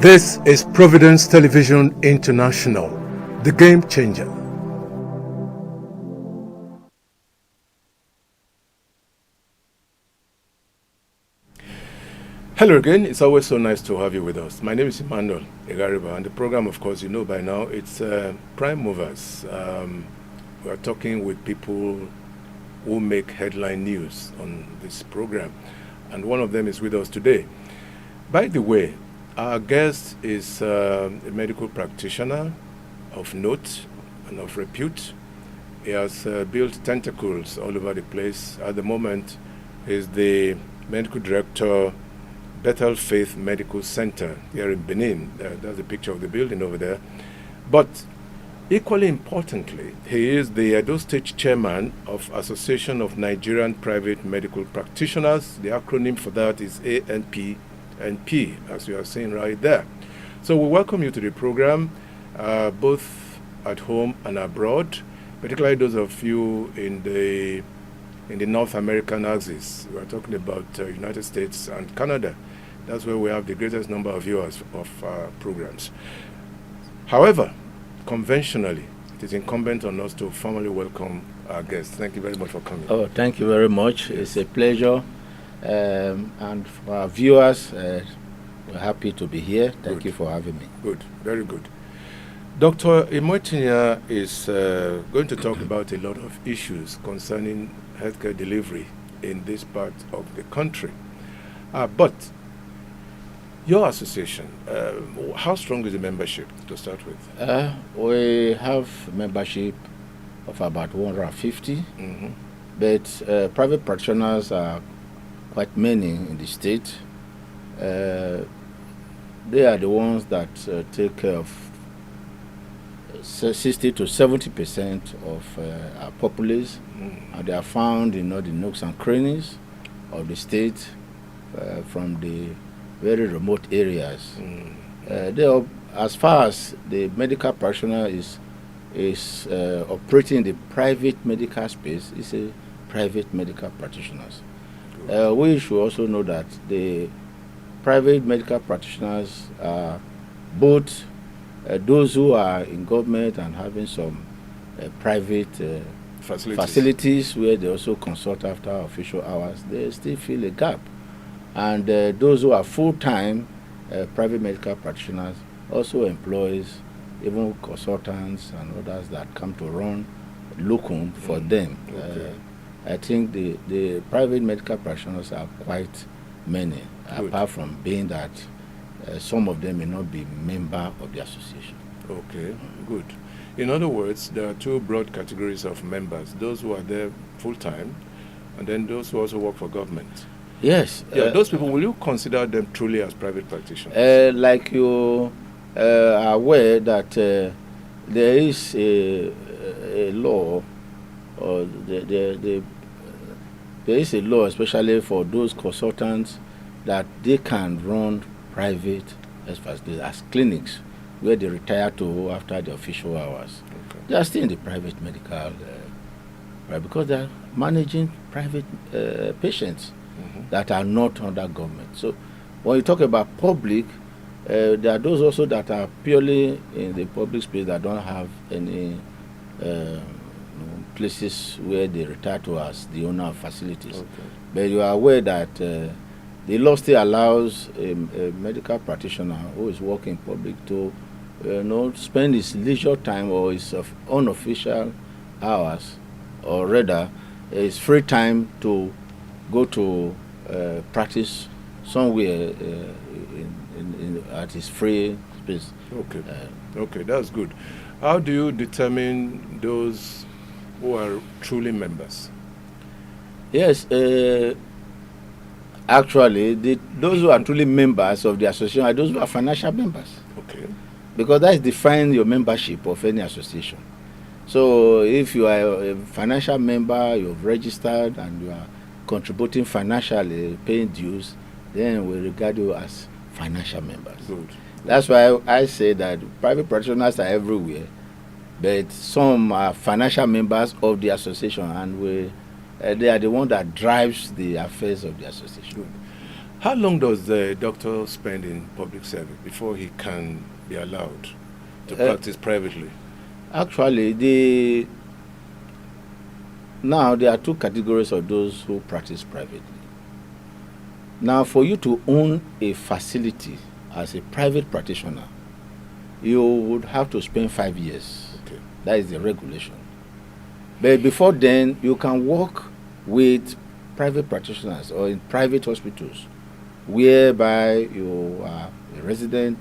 This is Providence Television International, the game changer. Hello again, it's always so nice to have you with us. My name is Emmanuel Egariba, and the program, of course, you know by now, it's Prime Movers. We are talking with people who make headline news on this program, and one of them is with us today. By the way, our guest is a medical practitioner of note and of repute. He has built tentacles all over the place. At the moment, he's the medical director, Bethel Faith Medical Center here in Benin. That's a picture of the building over there. But equally importantly, he is the Edo State Chairman of Association of Nigerian Private Medical Practitioners. The acronym for that is ANP. As you are seeing right there. So we welcome you to the program, both at home and abroad, particularly those of you in the North American axis. We are talking about United States and Canada. That's where we have the greatest number of viewers of programs. However, conventionally, it is incumbent on us to formally welcome our guests. Thank you very much for coming. Oh, thank you very much. It's a pleasure. And for our viewers, we're happy to be here. Thank you for having me. Good, very good. Dr. Imotinia is going to talk about a lot of issues concerning healthcare delivery in this part of the country. But your association, how strong is the membership to start with? We have membership of about 150, but private practitioners are quite many in the state. They are the ones that take care of 60 to 70% of our populace, and they are found in all the nooks and crannies of the state, from the very remote areas. They are, as far as the medical practitioner is operating in the private medical space, it's a private medical practitioners. We should also know that the private medical practitioners are both those who are in government and having some private facilities where they also consult after official hours. They still feel a gap. And those who are full-time private medical practitioners also employs even consultants and others that come to run locum for them. Okay. I think the private medical practitioners are quite many, apart from being that some of them may not be member of the association. Okay, good. In other words, there are two broad categories of members, those who are there full-time and then those who also work for government. Yes. Those people, will you consider them truly as private practitioners? Like you are aware that there is a law, or there is a law especially for those consultants that they can run private as clinics where they retire to after the official hours. Okay. They are still in the private medical, because they are managing private patients that are not under government. So when you talk about public, there are those also that are purely in the public space that don't have any places where they retire to as the owner of facilities. Okay. But you are aware that the law still allows a medical practitioner who is working public to spend his leisure time or his unofficial hours, or rather his free time, to go to practice somewhere at his free space. Okay. Okay, that's good. How do you determine those who are truly members? Yes, actually, those who are truly members of the association are those who are financial members. Okay. Because that defines your membership of any association. So if you are a financial member, you've registered and you are contributing financially, paying dues, then we regard you as financial members. Good. That's why I say that private practitioners are everywhere, but some are financial members of the association, and they are the one that drives the affairs of the association. Good. How long does the doctor spend in public service before he can be allowed to practice privately? Actually, now there are two categories of those who practice privately. Now, for you to own a facility as a private practitioner, you would have to spend 5 years. Okay. That is the regulation. But before then, you can work with private practitioners or in private hospitals, whereby you are a resident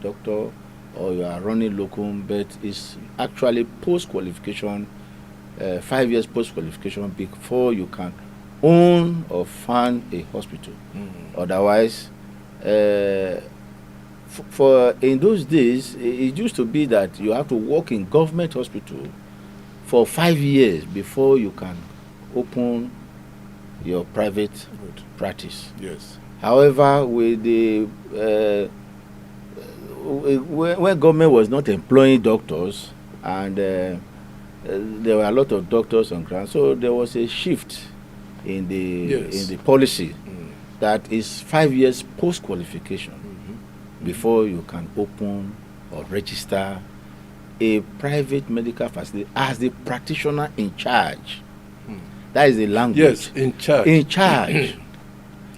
doctor or you are running locum, but it's actually post-qualification, 5 years post-qualification before you can own or fund a hospital. Otherwise, for in those days, it used to be that you have to work in government hospital for 5 years before you can open your private practice. Yes. However, with the when government was not employing doctors, and there were a lot of doctors on ground, so there was a shift in the policy that is 5 years post qualification before you can open or register a private medical facility as the practitioner in charge. That is the language. Yes, in charge. In charge.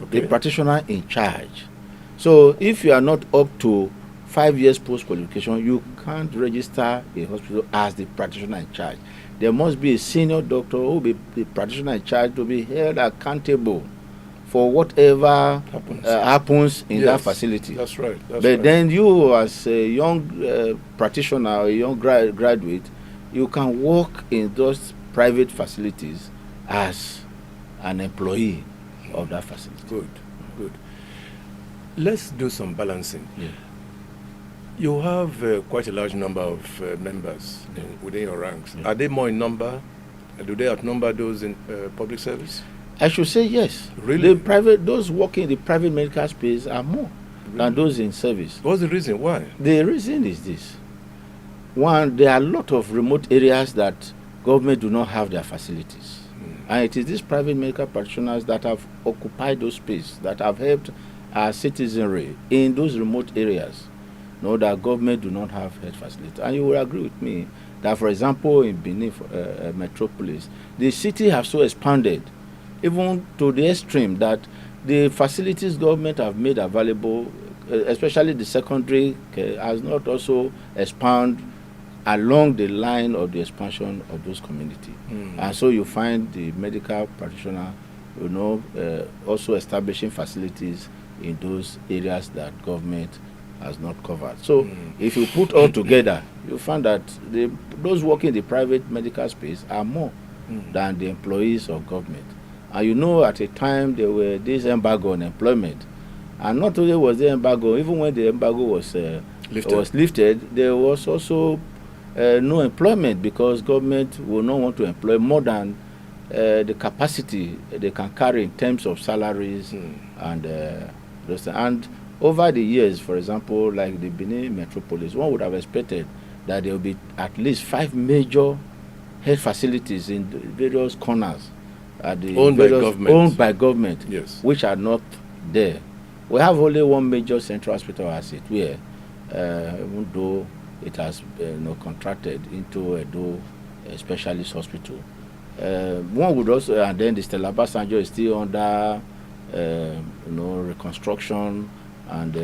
Okay. The practitioner in charge. So if you are not up to 5 years post qualification, you can't register a hospital as the practitioner in charge. There must be a senior doctor who will be the practitioner in charge to be held accountable for whatever happens in that facility. That's right. But then you, as a young practitioner or a young graduate, you can work in those private facilities as an employee of that facility. Good, good. Let's do some balancing. Yeah. You have quite a large number of members within your ranks. Yeah. Are they more in number? Do they outnumber those in public service? I should say yes. Really? Those working in the private medical space are more than those in service. What's the reason? Why? The reason is this. One, there are a lot of remote areas that government do not have their facilities. And it is these private medical practitioners that have occupied those spaces, that have helped our citizenry in those remote areas. No, that government do not have health facilities. And you will agree with me that, for example, in Benin metropolis, the city have so expanded, even to the extreme that the facilities government have made available, especially the secondary care, has not also expanded along the line of the expansion of those communities. And so you find the medical practitioner, also establishing facilities in those areas that government has not covered. So if you put all together, you find that those working in the private medical space are more than the employees of government. And at a time there were this embargo on employment. And not only was there embargo, even when the embargo was lifted, there was also no employment, because government will not want to employ more than the capacity they can carry in terms of salaries and those things. And over the years, for example, like the Benin metropolis, one would have expected that there will be at least 5 major health facilities in the various corners owned by government, yes, which are not there. We have only one major central hospital as it were, even though it has contracted into a specialist hospital. One would also, and then the Stella Basanjo is still under reconstruction and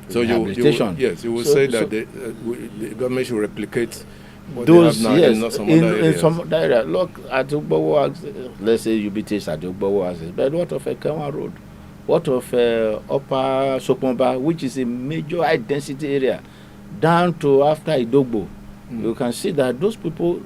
rehabilitation. You will say that the government should replicate what those, they have now in some other areas. In some area. Look at Ugbowo, let's say UBTs at Ugbowo access, but what of Ekenwa Road? What of Upper Sopomba, which is a major high density area, down to after Idogbo? You can see that those people,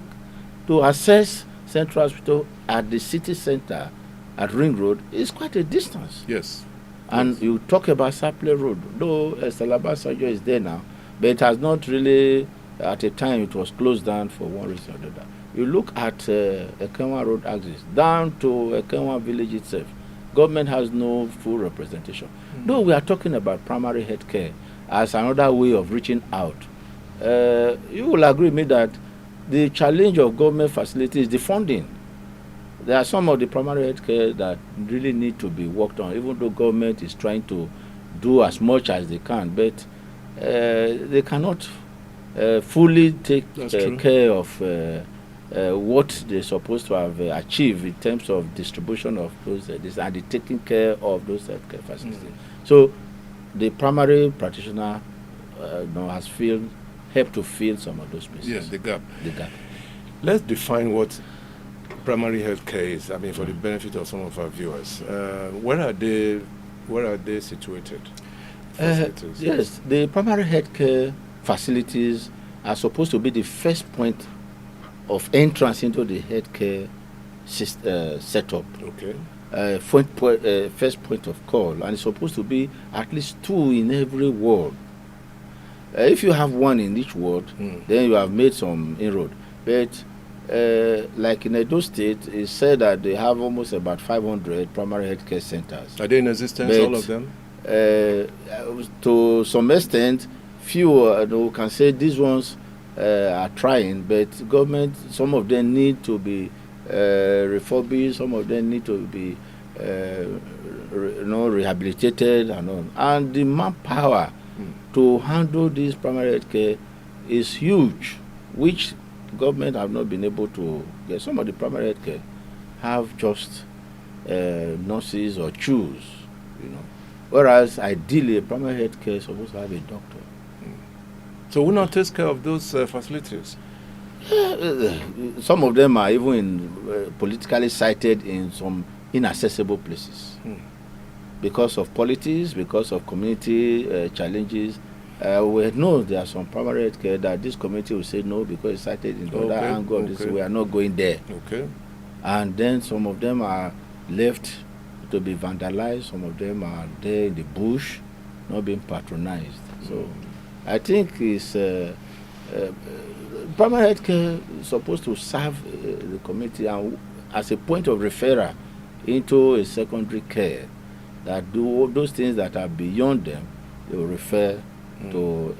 to access Central Hospital at the city center at Ring Road, is quite a distance. Yes. And you talk about Saple Road, though Estelaba Sajo is there now, but it has not really, at a time it was closed down for one reason or another. You look at Ekenwa Road axis, down to Ekenwa village itself, government has no full representation. Though we are talking about primary health care as another way of reaching out, you will agree with me that the challenge of government facilities is the funding. there are some of the primary health care that really need to be worked on, even though government is trying to do as much as they can, but they cannot fully take care of what they're supposed to have achieved in terms of distribution of those and the taking care of those healthcare facilities. So the primary practitioner has helped to fill some of those spaces. Yes, the gap. The gap. Let's define what primary health care is. I mean, for the benefit of some of our viewers, where are they situated? Yes, the primary health care facilities are supposed to be the first point of entrance into the healthcare setup. Okay. First point of call, and it's supposed to be at least 2 in every ward. If you have 1 in each ward, then you have made some inroad. But like in Edo State, it's said that they have almost about 500 primary healthcare centers. Are they in existence, all of them? To some extent, few can say these ones are trying, but government, some of them need to be refurbished, some of them need to be rehabilitated and all. And the manpower to handle this primary health care is huge, which government have not been able to get. Some of the primary health care have just nurses or CHUs, whereas ideally a primary health care is supposed to have a doctor. So who now takes care of those facilities? Some of them are even politically sited in some inaccessible places because of politics, because of community challenges. We know there are some primary health care that this community will say no because it's cited in the other angle. This, we are not going there. Okay. And then some of them are left to be vandalized. Some of them are there in the bush, not being patronized. So I think it's primary health care is supposed to serve the community and as a point of referral into a secondary care that do those things that are beyond them. They will refer to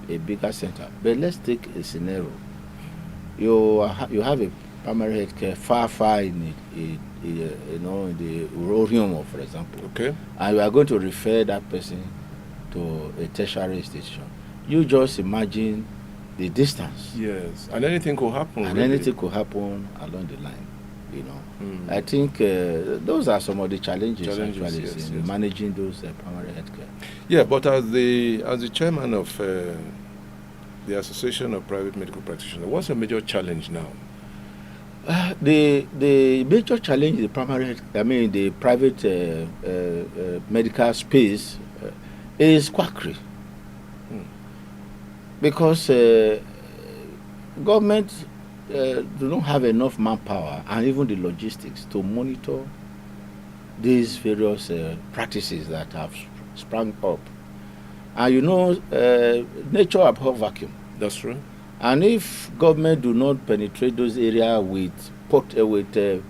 a bigger center. But let's take a scenario. You have a primary health care far in the rural, for example. Okay. And you are going to refer that person to a tertiary institution. You just imagine the distance. Yes, and anything could happen. And anything could happen along the line. I think those are some of the challenges actually in managing those primary health care. Yeah, but as the chairman of the Association of Private Medical Practitioners, what's a major challenge now? The major challenge in the private medical space is quackery. Because government do not have enough manpower and even the logistics to monitor these various practices that have sprung up. And nature abhors vacuum. That's true. And if government do not penetrate those areas with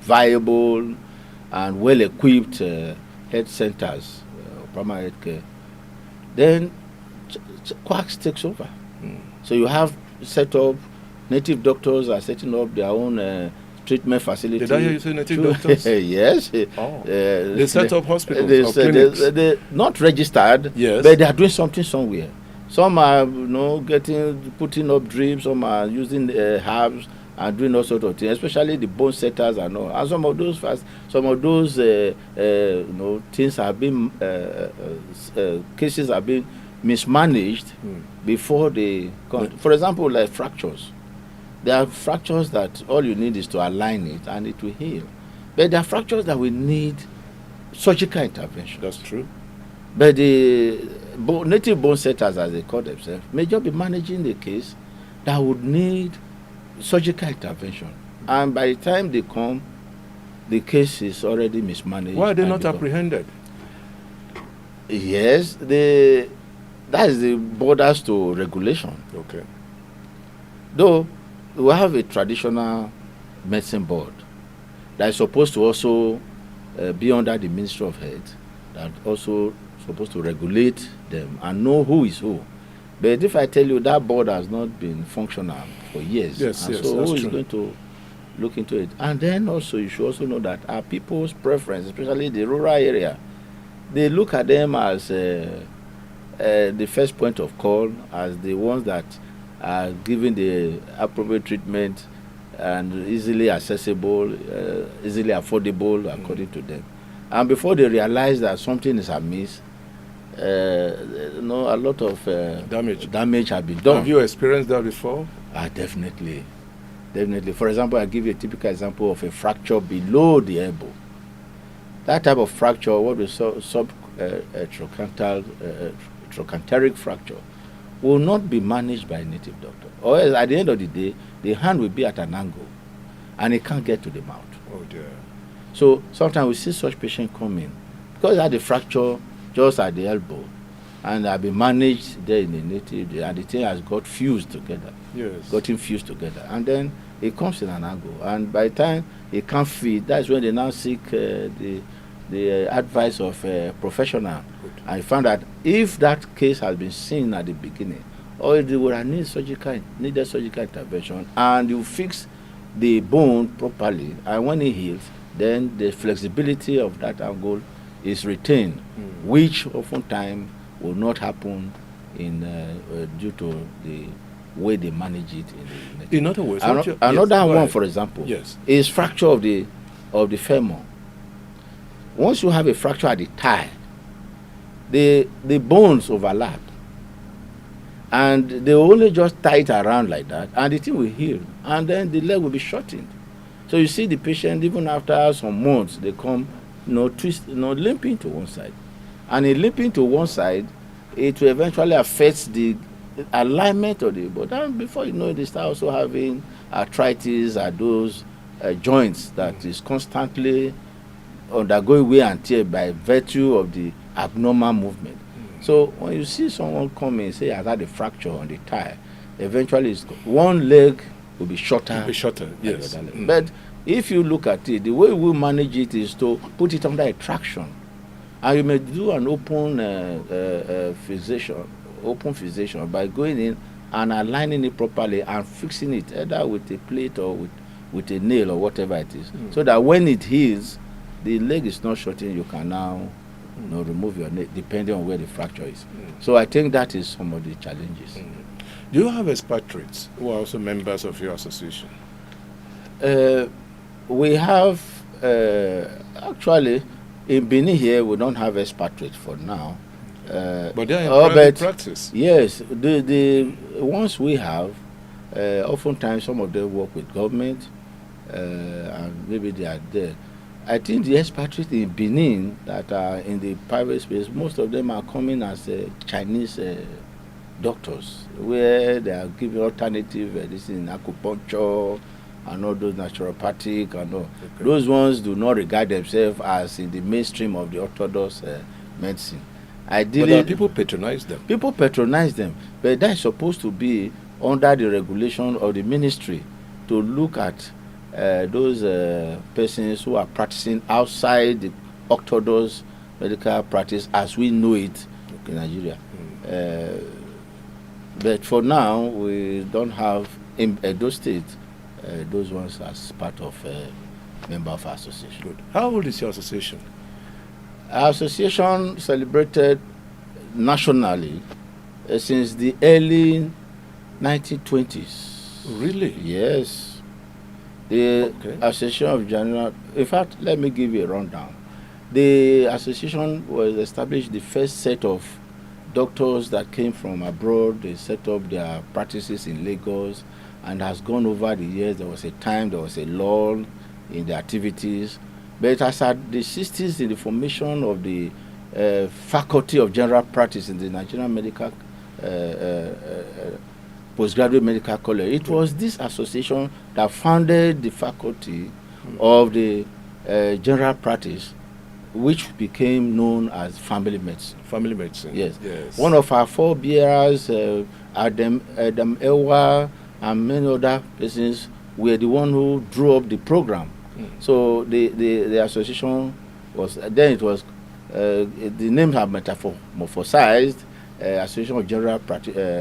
viable and well-equipped health centers, primary health care, then quacks takes over. So you have set up, native doctors are setting up their own treatment facility. Did I hear you say native doctors? Yes. They set up hospitals or clinics. They're not registered, yes, but they are doing something somewhere. Some are putting up drips, some are using herbs and doing all sorts of things, especially the bone setters and all. And some of those things have been cases have been mismanaged before they come. For example, like fractures. There are fractures that all you need is to align it and it will heal. But there are fractures that will need surgical intervention. That's true. But the native bone setters, as they call themselves, may just be managing the case that would need surgical intervention. And by the time they come, the case is already mismanaged. Why are they not apprehended? Yes, that is the borders to regulation. Okay. Though we have a traditional medicine board that is supposed to also be under the Ministry of Health, that also supposed to regulate them and know who is who. But if I tell you that board has not been functional for years, yes, so that's who is true. going to look into it. And then also you should also know that our people's preference, especially the rural area, they look at them as the first point of call, as the ones that are given the appropriate treatment and easily accessible, easily affordable according to them. And before they realize that something is amiss, a lot of damage has been done. Have you experienced that before? Definitely. For example, I give you a typical example of a fracture below the elbow. That type of fracture, what we call trochanteric fracture, will not be managed by a native doctor. Or else at the end of the day, the hand will be at an angle and it can't get to the mouth. Oh dear. So sometimes we see such patients come in because they had a fracture just at the elbow and have been managed there in the native, and the thing has got fused together. Yes. Gotten fused together. And then it comes in an angle. And by the time it can't fit, that's when they now seek the advice of a professional. Good. I found that if that case has been seen at the beginning, or they would have needed surgical intervention, and you fix the bone properly, and when it heals, then the flexibility of that angle is retained, which oftentimes will not happen due to the way they manage it in other words. Another one, for example, yes, is fracture of the femur. Once you have a fracture at the thigh, the bones overlap, and they only just tie it around like that, and the thing will heal, and then the leg will be shortened. So you see the patient, even after some months, they come, limping to one side, and in limping to one side, it will eventually affect the alignment of the body. And before you know it, they start also having arthritis at those joints that is constantly undergoing wear and tear by virtue of the abnormal movement. So when you see someone come in, say has had a fracture on the thigh, eventually one leg will be shorter. It'll be shorter, yes. But if you look at it, the way we manage it is to put it under a traction. And you may do an open fixation by going in and aligning it properly and fixing it either with a plate or with a nail or whatever it is. So that when it heals, the leg is not shortened, you can now remove your nail depending on where the fracture is. So I think that is some of the challenges. Do you have expatriates who are also members of your association? We have, actually, in Benin here, we don't have expatriates for now. But they are in private practice. Yes, the ones we have, oftentimes some of them work with government, and maybe they are there. I think the expatriates in Benin that are in the private space, most of them are coming as Chinese doctors, where they are giving alternative medicine, acupuncture, and all those naturopathic and all. Okay. Those ones do not regard themselves as in the mainstream of the orthodox medicine. But people patronize them. People patronize them, but that is supposed to be under the regulation of the ministry to look at those persons who are practicing outside the orthodox medical practice as we know it in Nigeria. But for now, we don't have in those states those ones as part of member of our association. Good. How old is your association? Our association celebrated nationally since the early 1920s. Really? Yes. The Association of General... In fact, let me give you a rundown. The association was established, the first set of doctors that came from abroad. They set up their practices in Lagos, and has gone over the years. There was a time, there was a lull in the activities. But as at the 60s, in the formation of the Faculty of General Practice in the Nigerian Medical Postgraduate Medical College, it was this association that founded the Faculty of the General Practice, which became known as Family Medicine. Family Medicine. Yes. One of our forebearers, Adam Ewa, and many other persons were the one who drew up the program. So the association was, then it was, the name had metamorphosized, Association of General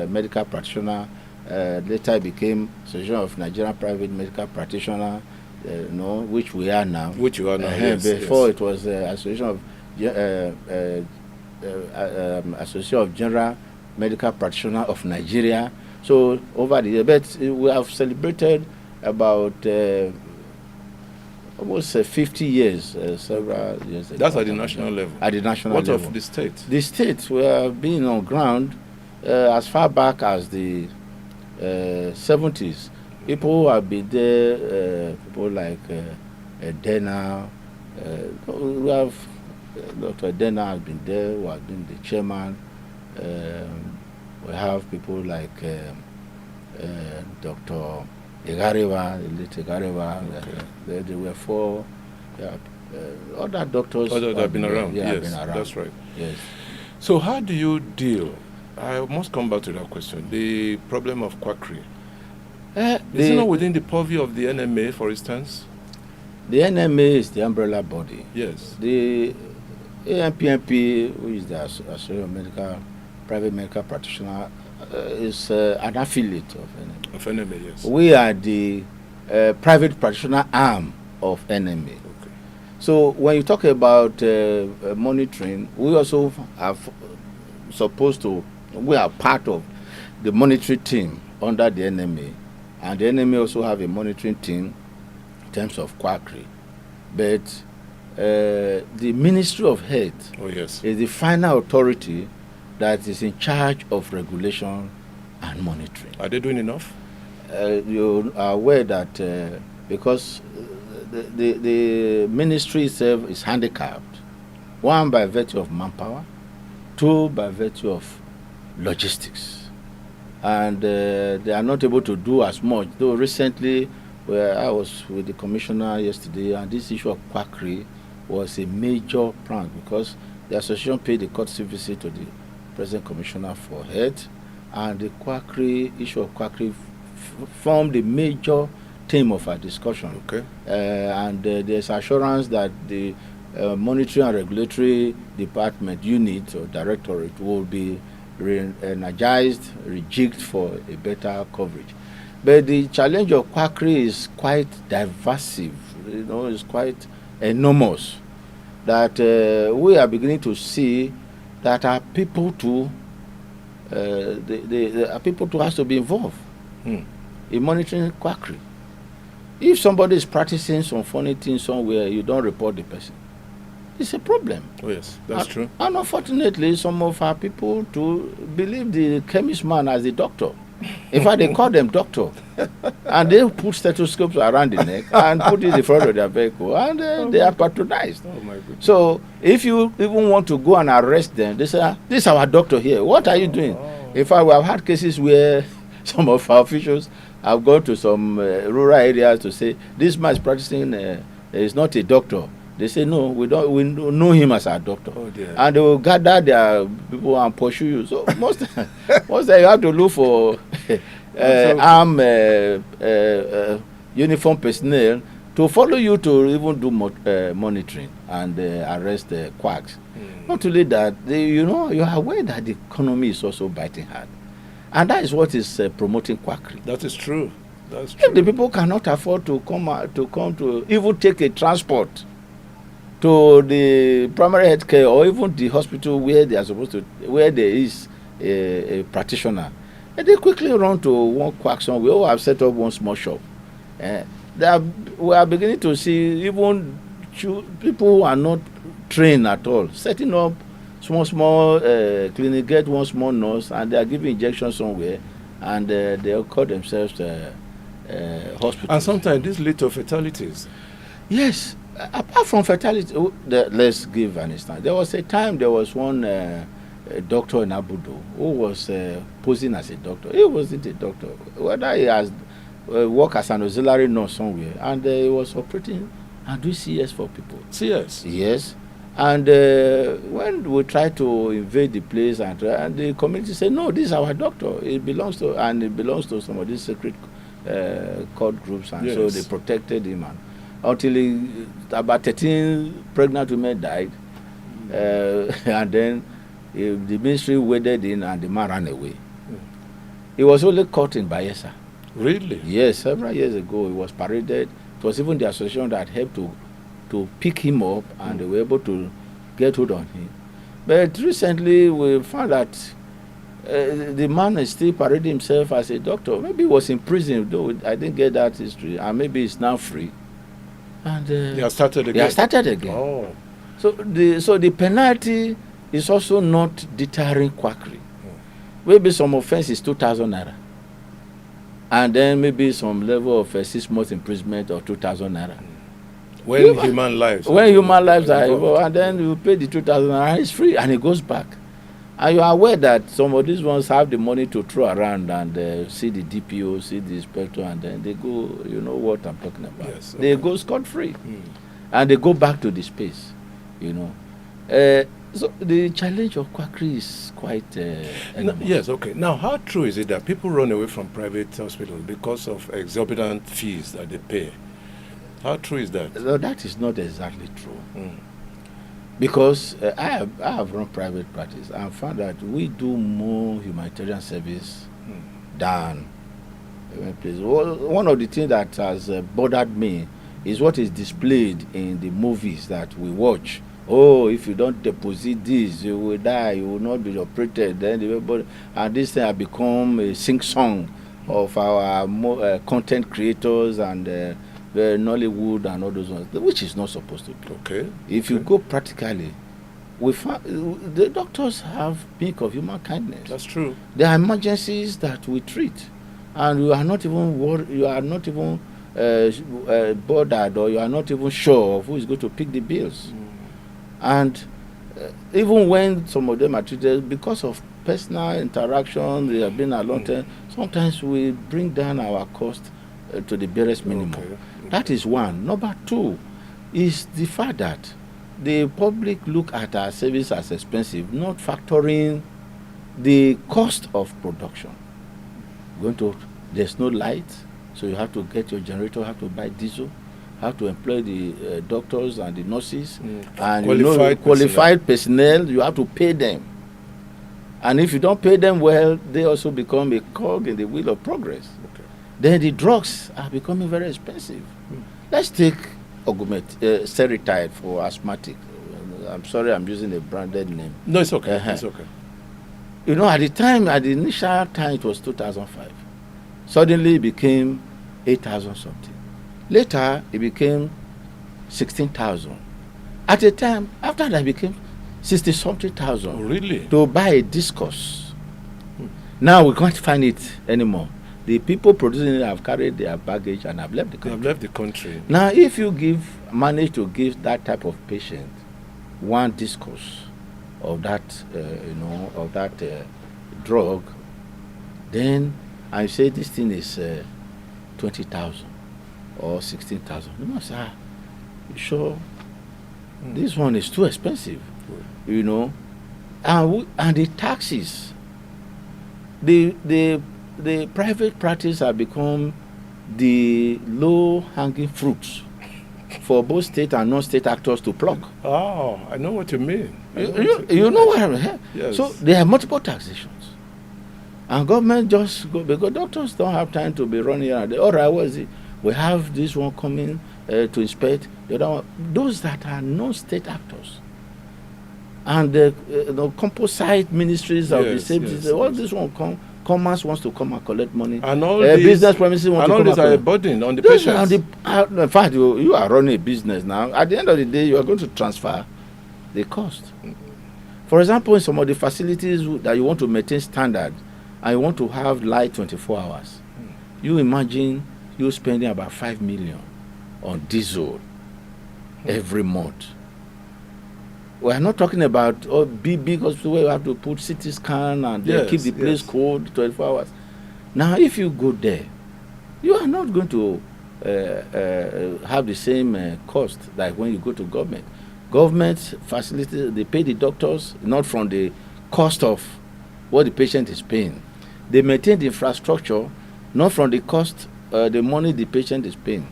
Medical Practitioner, later became Association of Nigerian Private Medical Practitioner, which we are now. Which you are now, yes. Before it was Association of General Medical Practitioners of Nigeria. So over the years, but we have celebrated about almost 50 years, several years ago. That's at the national level. At the national level. What of the state? The state, we have been on ground as far back as the 70s. People who have been there, people like Dena, we have Dr. Dena has been there, who has been the chairman. We have people like Dr. Igariwa, Elite Igariwa. There were 4 other doctors that have been around. Yeah, Yes, been around. that's right. Yes. So how do you deal? I must come back to that question. The problem of quackery. Is it not within the purview of the NMA, for instance? The NMA is the umbrella body. Yes. The AMPMP, which is the Association of Private Medical Practitioner, is an affiliate of NMA. Of NMA, yes. We are the private practitioner arm of NMA. Okay. So when you talk about monitoring, we also we are part of the monitoring team under the NMA. And the NMA also have a monitoring team in terms of quackery. But the Ministry of Health is the final authority that is in charge of regulation and monitoring. Are they doing enough? You are aware that because the ministry itself is handicapped, 1 by virtue of manpower, 2 by virtue of logistics. And they are not able to do as much. Though recently, where I was with the commissioner yesterday, and this issue of quackery was a major prank because the association paid a courtesy visit to the present commissioner for health, and the issue of quackery formed a major theme of our discussion. Okay. And there's assurance that the monitoring and regulatory department unit or directorate will be re-energized, rejigged for a better coverage. But the challenge of quackery is quite divisive, it's quite enormous, that we are beginning to see that our people too, our people too has to be involved in monitoring quackery. If somebody is practicing some funny thing somewhere, you don't report the person. It's a problem. Oh yes, that's true. And unfortunately, some of our people too believe the chemist man as the doctor. In fact, they call them doctor. And they put stethoscopes around the neck and put it in the front of their vehicle, and they are patronized. Oh my goodness. So if you even want to go and arrest them, they say, this is our doctor here. What are you doing? In fact, we have had cases where some of our officials have gone to some rural areas to say, this man is practicing, is not a doctor. They say, no, we know him as our doctor. Oh dear. And they will gather their people and pursue you. So most time you have to look for armed uniform personnel to follow you to even do monitoring and arrest quacks. Not only that, you are aware that the economy is also biting hard. And that is what is promoting quackery. That is true. That's true. If the people cannot afford to come to even take a transport to the primary health care or even the hospital where they are supposed to, where there is a practitioner, and they quickly run to one quack somewhere. We all have set up one small shop. We are beginning to see even people who are not trained at all setting up small clinic, get one small nurse, and they are giving injections somewhere, and they call themselves hospitals. And sometimes this leads to fatalities. Yes. Apart from fatality, let's give an instance. There was a time there was one doctor in Abudo who was posing as a doctor. He wasn't a doctor. Whether he has worked as an auxiliary nurse somewhere, and he was operating and doing CS for people. CS? Yes. And when we tried to invade the place, and the community said, no, this is our doctor. It belongs to some of these secret cult groups, and so they protected him. Until about 13 pregnant women died, and then the ministry waded in and the man ran away. He was only caught in Bayelsa. Really? Yes, several years ago he was paraded it was even the association that helped to pick him up, and they were able to get hold on him. But recently we found that the man is still parading himself as a doctor. Maybe he was in prison, though I didn't get that history, and maybe he's now free. And he has started again. He has started again. Oh. So the penalty is also not deterring quackery. Maybe some offense is 2,000 naira, and then maybe some level of 6 months imprisonment or 2,000 naira. When human lives are involved, and then you pay the 2,000 naira, it's free, and it goes back. And you are aware that some of these ones have the money to throw around and see the DPO, see the inspector, and then they go, you know what I'm talking about. Yes, okay. They go scot-free, and they go back to the space, you know. So the challenge of quackery is quite enormous. Yes, okay. Now, how true is it that people run away from private hospitals because of exorbitant fees that they pay? How true is that? No, that is not exactly true. Because I have run private practice and found that we do more humanitarian service than place. One of the things that has bothered me is what is displayed in the movies that we watch. Oh, if you don't deposit this, you will die, you will not be operated. Then and this thing has become a sing-song of our content creators and Nollywood and all those ones, which is not supposed to be. Okay. If you go practically, the doctors have peak of human kindness. That's true. There are emergencies that we treat, and you are not even bothered, or you are not even sure of who is going to pick the bills. And even when some of them are treated, because of personal interaction, they have been a long time, sometimes we bring down our cost to the barest minimum. Okay. That is one. Number two is the fact that the public look at our service as expensive, not factoring the cost of production. There's no light, so you have to get your generator, have to buy diesel, have to employ the doctors and the nurses, and qualified personnel. You have to pay them, and if you don't pay them well, they also become a cog in the wheel of progress. Okay. Then the drugs are becoming very expensive. Let's take Seritide for asthmatic. I'm sorry, I'm using a branded name. No, it's okay. It's okay. You know, at the initial time, it was 2,005. Suddenly, it became 8,000 something. Later, it became 16,000. At a time, after that, it became 60-something thousand. Oh, really? To buy a discus. Now, we can't find it anymore. The people producing it have carried their baggage and have left the country. They have left the country. Now, if you manage to give that type of patient one discourse of that, drug, then I say this thing is 20,000 or 16,000. You must say, you sure? This one is too expensive, you know. And the taxes, the private practice have become the low-hanging fruits for both state and non-state actors to pluck. Oh, I know what you mean. You know what I mean? Yes. So there are multiple taxations. And government just go, because doctors don't have time to be running around. All right, what is it? We have this one coming to inspect. The other one, those that are non-state actors. And the composite ministries of the same, this one commerce wants to come and collect money. And all business premises want to come and all these are a burden on the patients. In fact, you are running a business now. At the end of the day, you are going to transfer the cost. For example, in some of the facilities that you want to maintain standard and you want to have light 24 hours, you imagine you spending about 5 million on diesel every month. We are not talking about big hospital where you have to put CT scan and keep the place cold 24 hours. Now, if you go there, you are not going to have the same cost like when you go to government. Government facilities, they pay the doctors not from the cost of what the patient is paying. They maintain the infrastructure not from the cost, the money the patient is paying.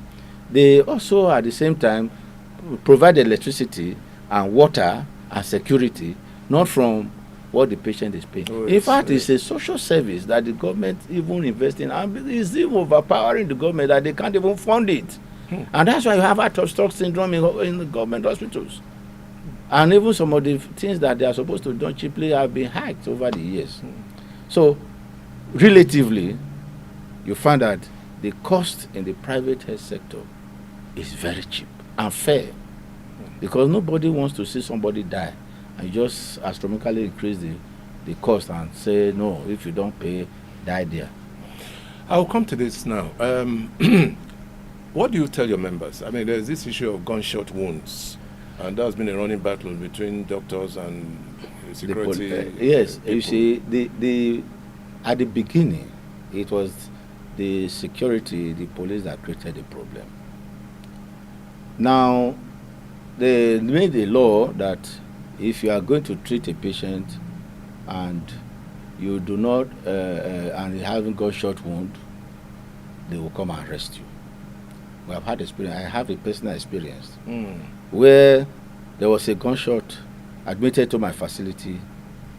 They also, at the same time, provide electricity and water and security, not from what the patient is paying. In fact, it's a social service that the government even invests in, and is even overpowering the government that they can't even fund it. And that's why you have out-of-stock syndrome in the government hospitals. And even some of the things that they are supposed to do cheaply have been hiked over the years. So, relatively, you find that the cost in the private health sector is very cheap and fair, because nobody wants to see somebody die and you just astronomically increase the cost and say, no, if you don't pay, die there. I'll come to this now. What do you tell your members? I mean, there's this issue of gunshot wounds, and that's been a running battle between doctors and security. Yes, people. You see, at the beginning, it was the security, the police that created the problem. Now, they made a law that if you are going to treat a patient and you do not, and you haven't gunshot wound, they will come and arrest you. We have had experience. I have a personal experience where there was a gunshot admitted to my facility,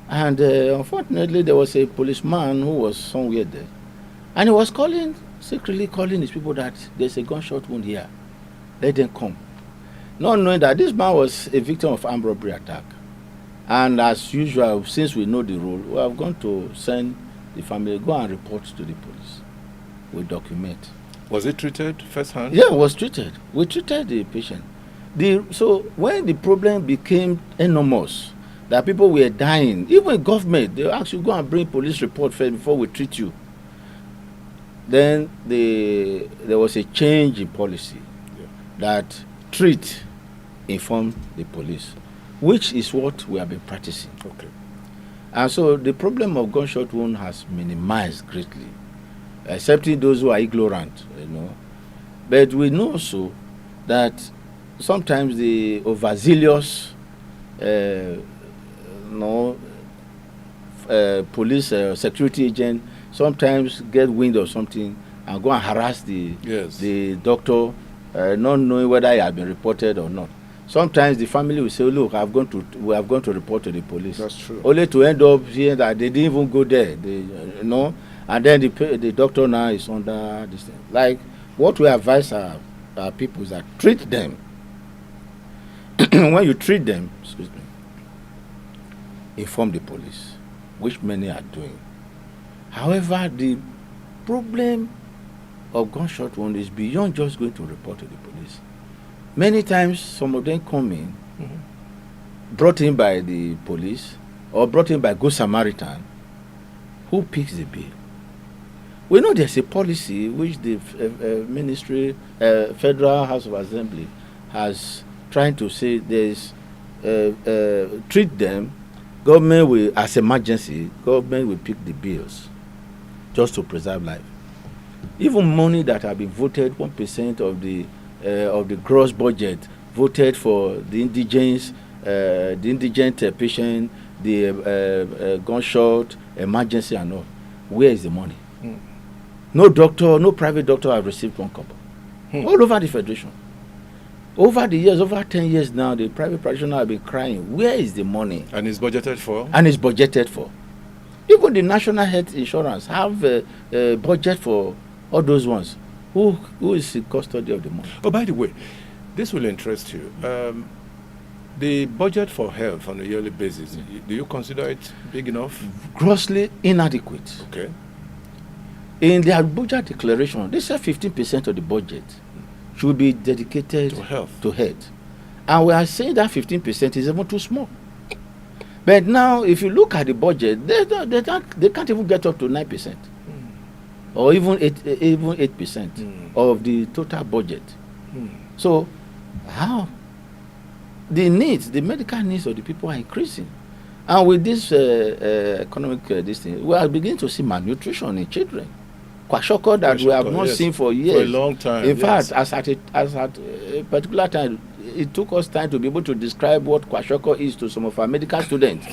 and unfortunately there was a policeman who was somewhere there, and he was secretly calling his people that there's a gunshot wound here, let them come, not knowing that this man was a victim of armed robbery attack. And as usual, since we know the rule, we have gone to send the family, go and report to the police. We document. Was it treated firsthand? Yeah, it was treated. We treated the patient. So when the problem became enormous, that people were dying, even government, they asked you go and bring police report first before we treat you. Then there was a change in policy that treat, inform the police, which is what we have been practicing. Okay. And so the problem of gunshot wound has minimized greatly, excepting those who are ignorant, But we know also that sometimes the overzealous police security agent sometimes get wind of something and go and harass the doctor, not knowing whether he has been reported or not. Sometimes the family will say, look, we have gone to report to the police. That's true. Only to end up hearing that they didn't even go there, and then the doctor now is under this thing. Like, what we advise our people is that treat them. When you treat them, inform the police, which many are doing. However, the problem of gunshot wound is beyond just going to report to the police. Many times, some of them come in, brought in by the police or brought in by Good Samaritan, who picks the bill. We know there's a policy which the ministry, Federal House of Assembly, has trying to say there's treat them. Government will, as emergency, government will pick the bills just to preserve life. Even money that have been voted 1% of the gross budget voted for the indigent patient, the gunshot emergency and all. Where is the money? No doctor, no private doctor have received one couple. All over the federation. Over the years, over 10 years now, the private practitioners have been crying, where is the money? And it's budgeted for? And it's budgeted for. Even the National Health Insurance have a budget for all those ones. Who is in custody of the money? Oh, by the way, this will interest you. The budget for health on a yearly basis, do you consider it big enough? Grossly inadequate. Okay. In their budget declaration, they say 15% of the budget should be dedicated to health. And we are saying that 15% is even too small. But now, if you look at the budget, they can't even get up to 9%. Or even 8% of the total budget. So, how? The medical needs of the people are increasing. And with this economic thing, we are beginning to see malnutrition in children. Kwashiorkor that we have not seen for years. For a long time. In fact, as at a particular time, it took us time to be able to describe what Kwashiorkor is to some of our medical students.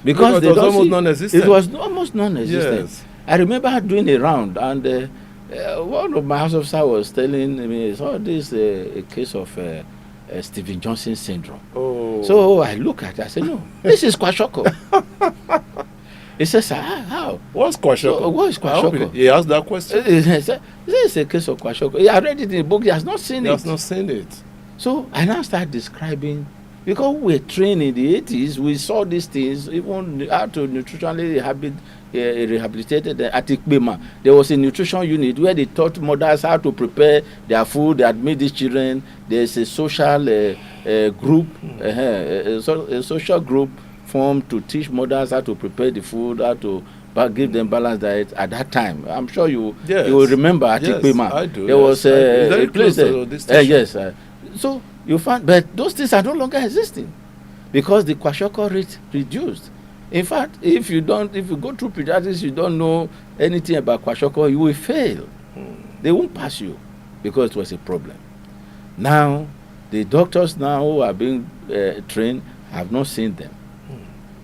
Because it was almost non-existent. It was almost non-existent. Yes. I remember doing a round, and one of my house officers was telling me, this a case of Steven Johnson syndrome. Oh. So I look at it, I said, no, this is Kwashiorkor. He says, how? What's Kwashiorkor? So, what is Kwashiorkor? He asked that question. He said, this is a case of Kwashiorkor. He had read it in the book. He has not seen He it. has not seen it. So I now start describing, because we were trained in the 80s, we saw these things, even how to nutritionally rehabilitated at Ikbema. There was a nutrition unit where they taught mothers how to prepare their food, they admit these children. There's a social group, a social group formed to teach mothers how to prepare the food, how to give them balanced diet at that time. I'm sure you will remember at Ikbema. I do. There was a place there. Yes. So you find, but those things are no longer existing because the Kwashiorkor rate reduced. In fact, if you go through pediatrics, you don't know anything about Kwashiorkor, you will fail. They won't pass you because it was a problem. Now, the doctors now who are being trained have not seen them.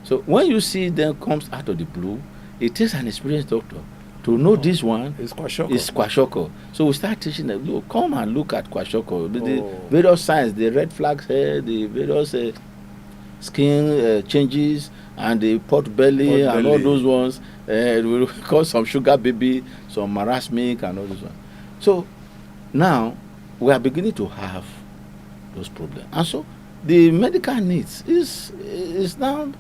So when you see them comes out of the blue, it takes an experienced doctor to know this one is Kwashiorkor. So we start teaching them, look, come and look at Kwashiorkor. The various signs, the red flags here, the various skin changes, and the pot belly and all those ones. It will cause some sugar baby, some marasmic and all those ones. So now we are beginning to have those problems. And so the medical needs is now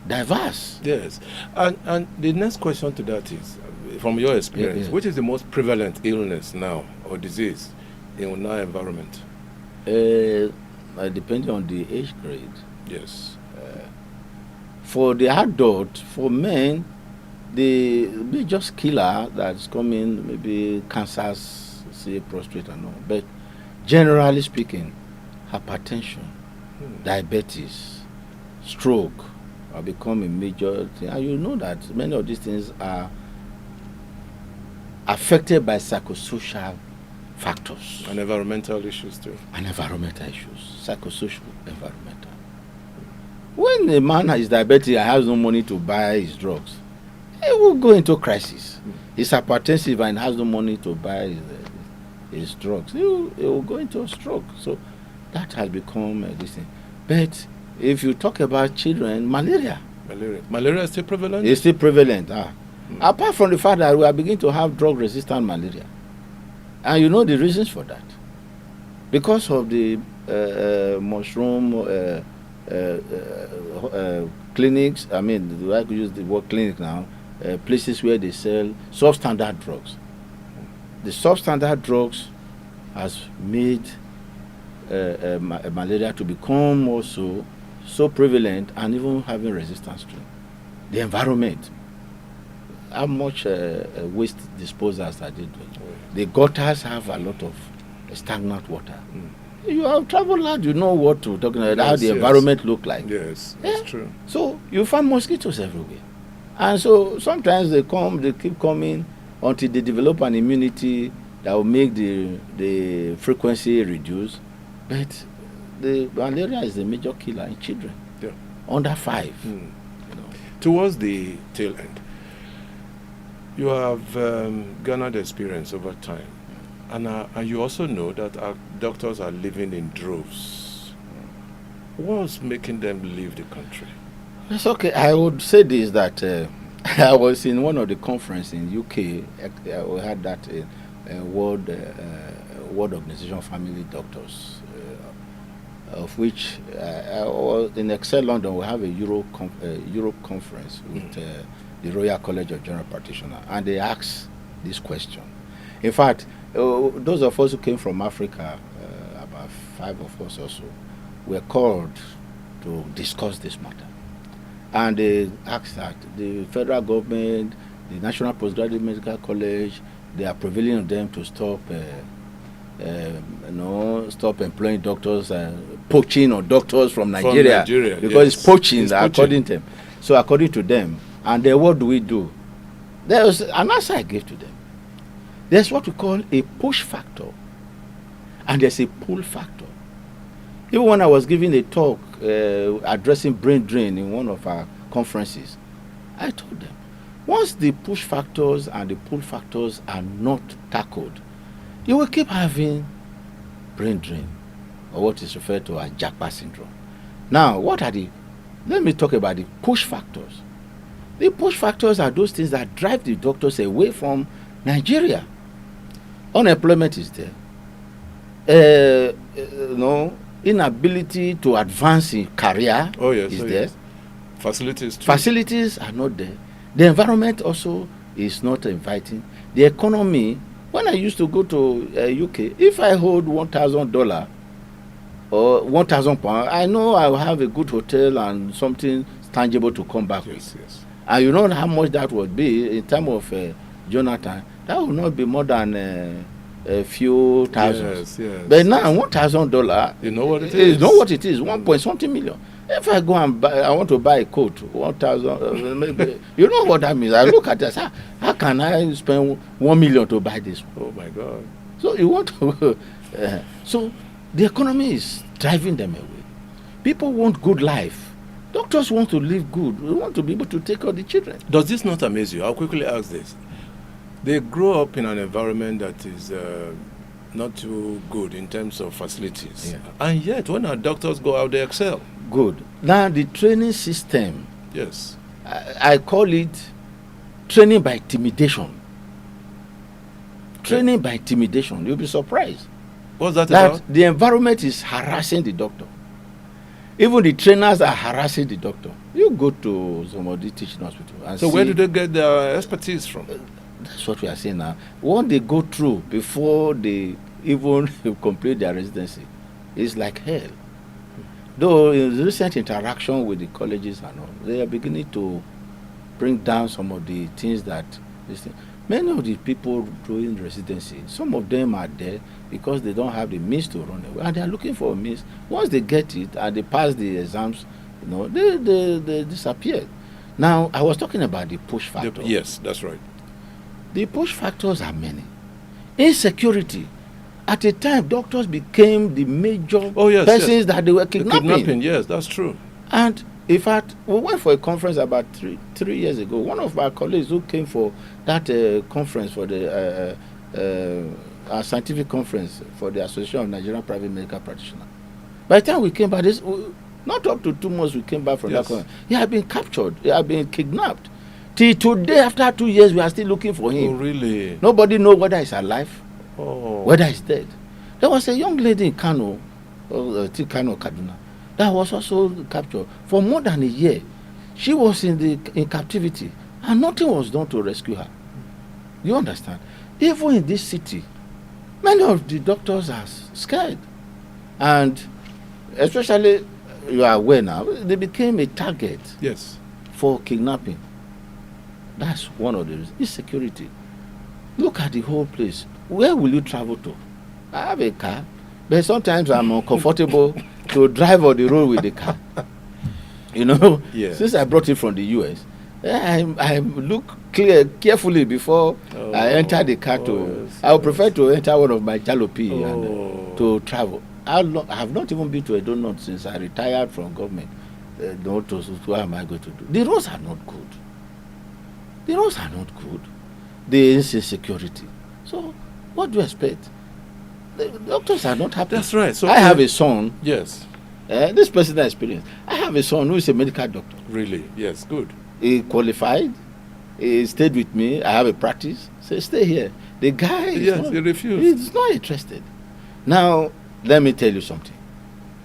diverse. Yes. And the next question to that is, from your experience, which is the most prevalent illness now or disease in our environment? Depending on the age grade. Yes. For the adult, for men, the biggest killer that's coming, maybe cancers, say prostate and all. But generally speaking, hypertension, diabetes, stroke have become a major thing. And you know that many of these things are affected by psychosocial factors. And environmental issues too. And environmental issues, psychosocial, environmental. When a man is diabetic and has no money to buy his drugs, he will go into crisis. He's hypertensive and has no money to buy his drugs. He will go into a stroke. So that has become this thing. But if you talk about children, malaria is still prevalent? It's still prevalent. Apart from the fact that we are beginning to have drug-resistant malaria. And you know the reasons for that. Because of the mushroom clinics, I mean, I could use the word clinic now, places where they sell substandard drugs. The substandard drugs has made malaria to become also so prevalent and even having resistance to it. The environment, how much waste disposals are they doing? The gutters have a lot of stagnant water. You have traveled out, you know what to talk about, how the environment look like. Yes, that's true. So you find mosquitoes everywhere. And so sometimes they keep coming until they develop an immunity that will make the frequency reduce. But the malaria is the major killer in children under 5. You know. Towards the tail end, you have garnered experience over time. And you also know that our doctors are living in droves. What's making them leave the country? It's okay. I would say this, that I was in one of the conferences in UK. We had that World Organization of Family Doctors, of which in Excel London we have a Europe conference with the Royal College of General Practitioners, and they asked this question. In fact, those of us who came from Africa, about 5 of us or so, were called to discuss this matter. And they asked that the federal government, the National Postgraduate Medical College, they are prevailing on them to stop employing doctors, poaching on doctors from Nigeria because it's poaching, according to them. So according to them, and then what do? There was an answer I gave to them. There's what we call a push factor, and there's a pull factor. Even when I was giving a talk addressing brain drain in one of our conferences, I told them, once the push factors and the pull factors are not tackled, you will keep having brain drain, or what is referred to as Japa syndrome. Now, let me talk about the push factors. The push factors are those things that drive the doctors away from Nigeria. Unemployment is there. Inability to advance in career is there. Yes. Facilities too. Facilities are not there. The environment also is not inviting. The economy, when I used to go to UK, if I hold $1,000 or £1,000, I know I will have a good hotel and something tangible to come back with. Yes. And you know how much that would be in terms of Jonathan. That would not be more than a few thousands. Yes. But now $1,000, You know what it is is? know what it is, 1 point something million. If I go and buy, I want to buy a coat, 1,000, maybe, you know what that means. I look at this, how can I spend 1 million to buy this? Oh my God. So you want to, so the economy is driving them away. People want good life. Doctors want to live good. We want to be able to take care of the children. Does this not amaze you? I'll quickly ask this. They grow up in an environment that is not too good in terms of facilities. Yeah. And yet, when our doctors go out, they excel. Good. Now the training system, Yes. I call it training by intimidation. Training by intimidation. You'll be surprised What's that that about? the environment is harassing the doctor. Even the trainers are harassing the doctor. You go to some of the teaching hospital and So see, where do they get their expertise from? that's what we are saying now. What they go through before they even complete their residency is like hell. Though in recent interaction with the colleges and all, they are beginning to bring down some of the things that many of the people doing residency, some of them are there because they don't have the means to run away, and they are looking for a means. Once they get it and they pass the exams, they disappear. Now, I was talking about the push factor. Yes, that's right. The push factors are many. Insecurity. At a time, doctors became the major persons that they were kidnapping. Kidnapping, yes, that's true. And in fact, we went for a conference about three years ago. One of our colleagues who came for that conference for the our scientific conference for the Association of Nigerian Private Medical Practitioners. By the time we came back, not up to 2 months, we came back from that conference. He had been captured. He had been kidnapped. Till today, after 2 years, we are still looking for him. Oh, really? Nobody knows whether he's alive, whether he's dead. There was a young lady in Kano, Kaduna, that was also captured for more than a year. She was in captivity, and nothing was done to rescue her. You understand? Even in this city, many of the doctors are scared, and especially, you are aware now, they became a target for kidnapping. That's one of the reasons. Insecurity. Look at the whole place. Where will you travel to? I have a car, but sometimes I'm uncomfortable to drive on the road with the car. Since I brought it from the US, I look carefully before I enter the car I would prefer to enter one of my jalopy and to travel. I have not even been to a donut since I retired from government. What am I going to do? The roads are not good. The insecurity. So, what do you expect? The doctors are not happy. That's right. So I have a son. Yes. This personal experience. I have a son who is a medical doctor. Really? Yes. Good. He qualified. He stayed with me. I have a practice. So stay here. The guy he refused. He's not interested. Now, let me tell you something.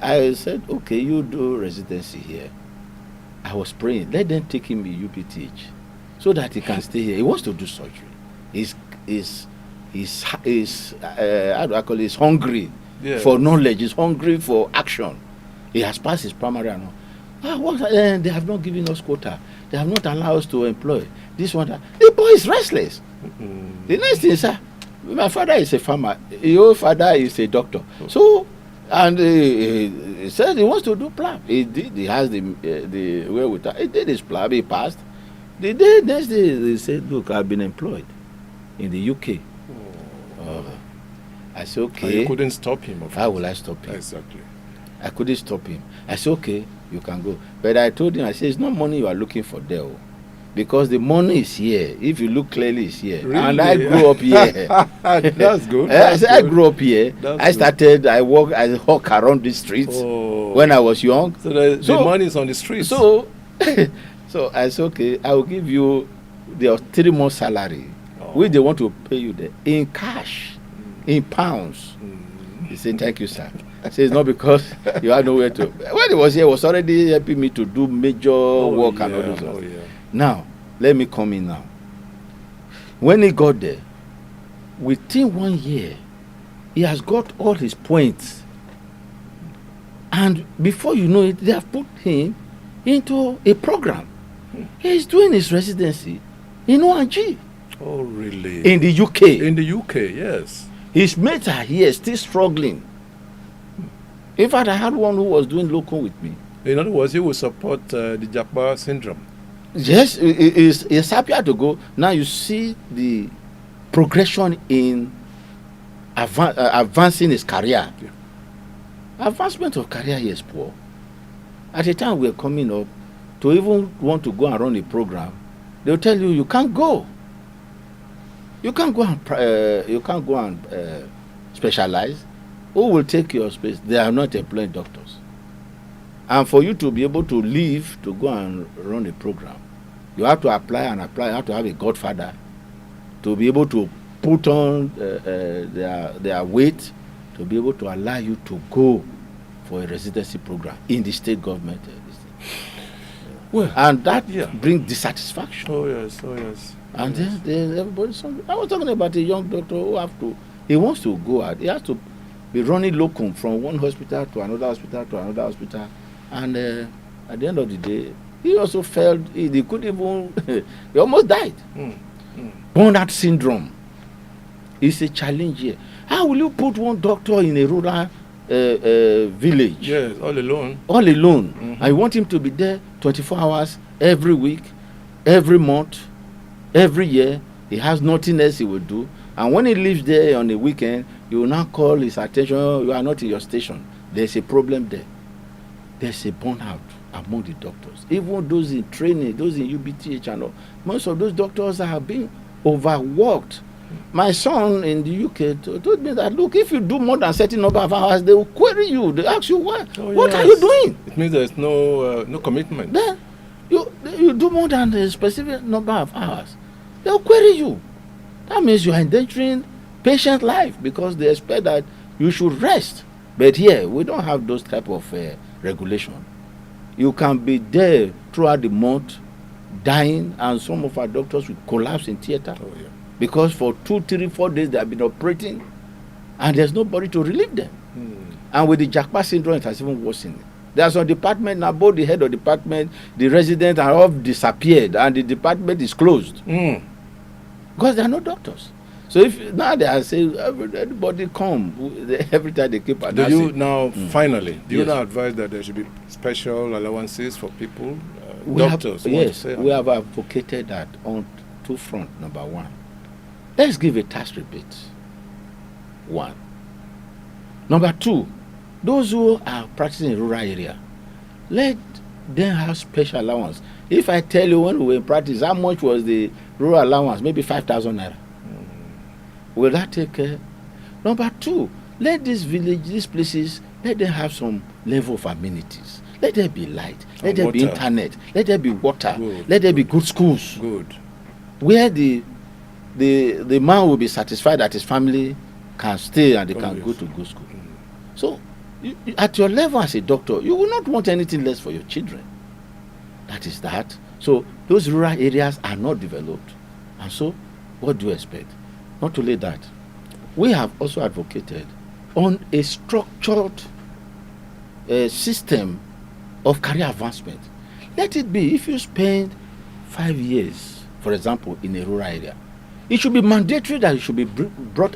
I said, okay, you do residency here. I was praying. Let them take him to UPTH so that he can stay here. He wants to do surgery. He's how do I call it? He's hungry for knowledge. He's hungry for action. He has passed his primary and all. They have not given us quota. They have not allowed us to employ this one. The boy is restless. Mm-hmm. The next thing is, my father is a farmer. Your father is a doctor. So, and he said he wants to do PLAB. He did. He has the wherewithal. He did his PLAB. He passed. The next day they said, "Look, I've been employed in the UK." I said, "Okay." And you couldn't stop him. How will I stop him? Exactly. I couldn't stop him. I said, "Okay, you can go." But I told him, I said, "It's not money you are looking for there, because the money is here. If you look clearly, it's here." Really? And I grew up here. That's good. I grew up here. I walk around the streets when I was young. So the money is on the streets. So So I said, okay, I will give you the 3 months salary, which they want to pay you there in cash, in pounds. He said, thank you, sir. I said, it's not because you had nowhere to. When he was here, he was already helping me to do major work and all those stuff. Now, let me come in now. When he got there, within 1 year, he has got all his points. And before you know it, they have put him into a program. He's doing his residency in ONG. Oh, really? In the UK. In the UK, yes. His mates are here, still struggling. In fact, I had one who was doing local with me. In other words, he will support the Japa syndrome. Yes, he's happier to go. Now you see the progression in advancing his career. Yeah. Advancement of career here is poor. At the time we are coming up, to even want to go and run a program, they'll tell you can't go. You can't go and specialize. Who will take your space? They are not employing doctors. And for you to be able to leave to go and run a program, you have to apply. You have to have a godfather to be able to put on their weight to be able to allow you to go for a residency program in the state government. Well, and that brings dissatisfaction. Oh yes. And then everybody. I was talking about a young doctor who he wants to go out. He has to be running locum from one hospital to another hospital, and at the end of the day, he also felt he couldn't even. He almost died. Burnout syndrome is a challenge here. How will you put one doctor in a rural village? Yes, all alone. All alone. I want him to be there 24 hours every week, every month, every year. He has nothing else he will do. And when he leaves there on the weekend, you will now call his attention. You are not in your station. There's a problem there. There's a burnout among the doctors. Even those in training, those in UBTH and all. Most of those doctors are being overworked. My son in the UK told me that, look, if you do more than a certain number of hours, they will query you. They ask you, what are you doing? It means there's no commitment. Then you do more than a specific number of hours, they'll query you. That means you are endangering patient life because they expect that you should rest. But here, we don't have those type of regulation. You can be there throughout the month, dying, and some of our doctors will collapse in theater. Because for 2, 3, 4 days they have been operating and there's nobody to relieve them. And with the Japa syndrome, it has even worsened. There's some department now, both the head of department, the resident are all disappeared and the department is closed. Because there are no doctors. So if now they are saying everybody come every time they keep announcing. Do you now finally you now advise that there should be special allowances for people, doctors? We have advocated that on 2 fronts. Number one, let's give a tax rebate. 1. Number 2, those who are practicing in rural area, let them have special allowance. If I tell you when we were in practice, how much was the rural allowance? Maybe 5,000 naira. Will that take care? Number 2, let this village, these places, let them have some level of amenities. Let there be light. Let there be internet. Let there be water. Let there be good schools. Where the man will be satisfied that his family can stay and they can go to good school. So, at your level as a doctor, you will not want anything less for your children. That is that. So, those rural areas are not developed. And so, what do you expect? Not only that, we have also advocated on a structured system of career advancement. Let it be, if you spend 5 years, for example, in a rural area, it should be mandatory that you should be brought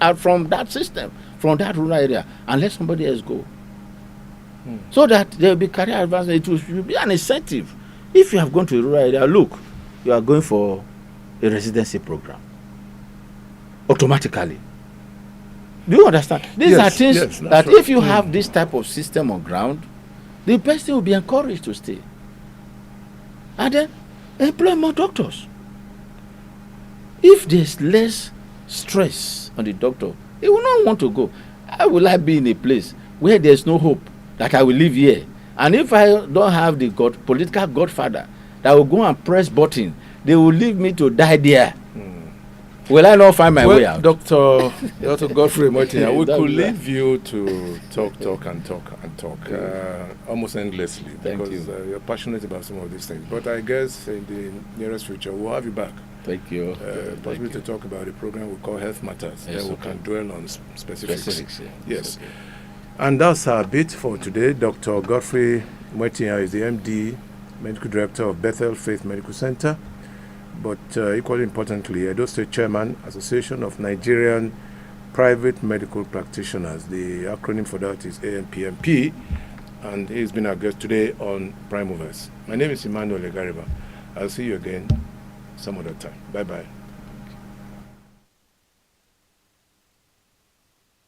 out from that system, from that rural area, and let somebody else go. So that there will be career advancement. It should be an incentive. If you have gone to a rural area, look, you are going for a residency program. Automatically. Do you understand? These are things that if you have this type of system on ground, the person will be encouraged to stay. And then employ more doctors. If there's less stress on the doctor, he will not want to go. How will I be in a place where there's no hope that I will live here? And if I don't have the political godfather that will go and press button. They will leave me to die there. Will I not find my way out? Dr. Godfrey Moitinya, we That's could right. leave you to talk almost endlessly Thank because you. you're passionate about some of these things. But I guess in the nearest future, we'll have you back. Thank you. Possibly to talk about a program we call Health Matters. Yes, Then we okay. can dwell on specifics. Yeah. Yes. Okay. And that's our bit for today. Dr. Godfrey Moitinya is the MD, Medical Director of Bethel Faith Medical Center. But equally importantly, Edo State Chairman, Association of Nigerian Private Medical Practitioners. The acronym for that is ANPMP. And he's been our guest today on Prime Movers. My name is Emmanuel Egariba. I'll see you again some other time. Bye-bye.